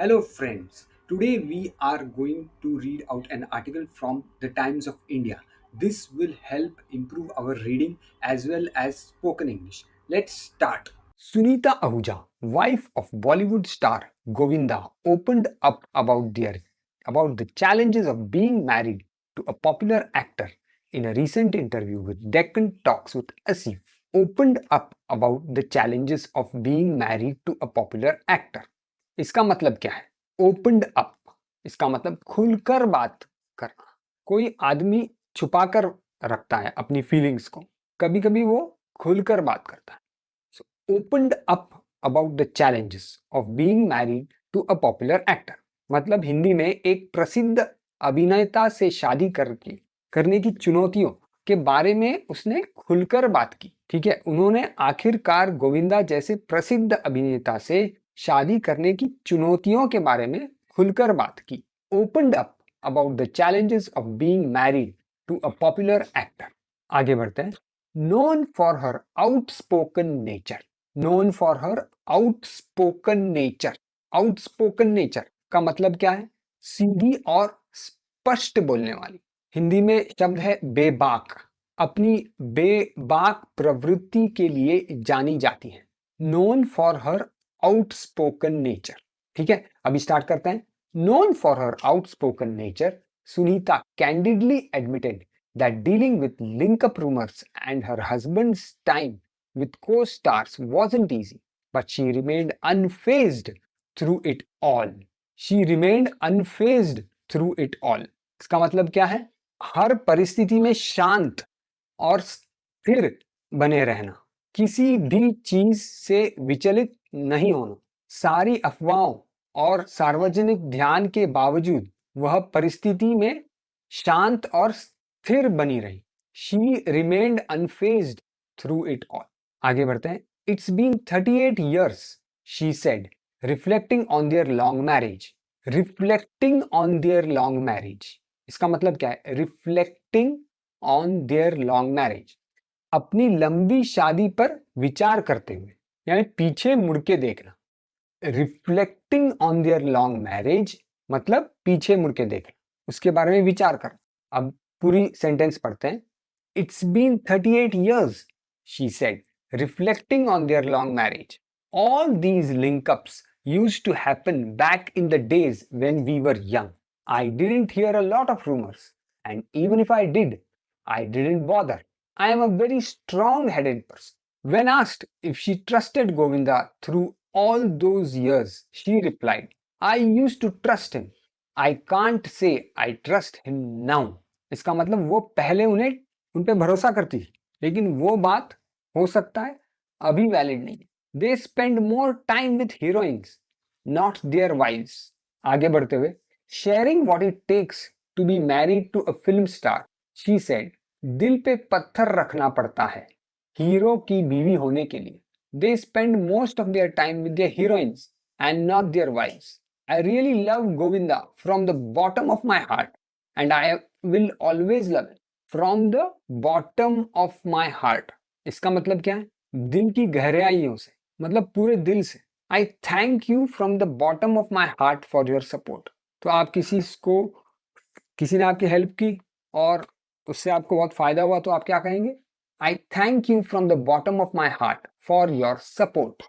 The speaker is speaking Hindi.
Hello, friends. Today we are going to read out an article from the Times of India. This will help improve our reading as well as spoken English. Let's start. Sunita Ahuja, wife of Bollywood star Govinda, opened up about the challenges of being married to a popular actor in a recent interview with Deccan Talks with Asif. Opened up about the challenges of being married to a popular actor. इसका मतलब क्या है? ओपनड अप इसका मतलब खुलकर बात करना। कोई आदमी छुपाकर रखता है अपनी फीलिंग्स को, कभी कभी वो खुलकर बात करता है। So opened up about the challenges of being married to a popular actor, मतलब हिंदी में एक प्रसिद्ध अभिनेता से शादी करने की चुनौतियों के बारे में उसने खुलकर बात की। ठीक है, उन्होंने आखिरकार गोविंदा जैसे प्रसिद्ध अभिनेता से शादी करने की चुनौतियों के बारे में खुलकर बात की। Opened up about the challenges of being married to a popular actor. आगे बढ़ते हैं। Known for her outspoken nature. Known for her outspoken nature. Outspoken nature का मतलब क्या है? सीधी और स्पष्ट बोलने वाली। हिंदी में शब्द है बेबाक। अपनी बेबाक प्रवृत्ति के लिए जानी जाती है। Known for her outspoken nature. ठीक है, अभी स्टार्ट करते हैं। Known for her outspoken nature, Sunita candidly admitted that dealing with link-up rumors and her husband's time with co-stars wasn't easy, but she remained unfazed through it all. She remained unfazed through it all. इसका मतलब क्या है? हर परिस्थिति में शांत और स्थिर बने रहना, किसी भी चीज से विचलित नहीं होना, सारी अफवाहों और सार्वजनिक ध्यान के बावजूद वह परिस्थिति में शांत और स्थिर बनी रही। She remained unfazed through it all. आगे बढ़ते हैं। It's been 38 years, she said, reflecting on their long marriage. Reflecting on their long marriage, इसका मतलब क्या है? Reflecting on their long marriage, अपनी लंबी शादी पर विचार करते हुए, यानी पीछे मुड़ के देखना। Reflecting on their long marriage मतलब पीछे मुड़ के देखना, उसके बारे में विचार कर। अब पूरी सेंटेंस पढ़ते हैं। It's been 38 years, she said, reflecting on their long marriage. All these linkups used to happen back in the days when we were young. I didn't hear a lot of rumors, and even if I did, I didn't bother. I am a very strong-headed person. When asked if she trusted Govinda through all those years, she replied, I used to trust him. I can't say I trust him now. इसका मतलब वो पहले उन पे भरोसा करती थी, लेकिन वो बात हो सकता है अभी वैलिड नहीं है। They spend more time with heroines, not their wives. आगे बढ़ते हुए, sharing what it takes to be married to a film star, she said, दिल पे पत्थर रखना पड़ता है हीरो की बीवी होने के लिए। They spend most of their time with their heroines and not their wives. I really love Govinda from the bottom of my heart, and I will always love him from the bottom of my heart. इसका मतलब क्या है? दिल की गहराइयों से, मतलब पूरे दिल से। आई thank you from the bottom of my heart for your support. तो आप किसी ने आपकी हेल्प की और उससे आपको बहुत फायदा हुआ, तो आप क्या कहेंगे? आई thank you from the bottom of my heart for your support.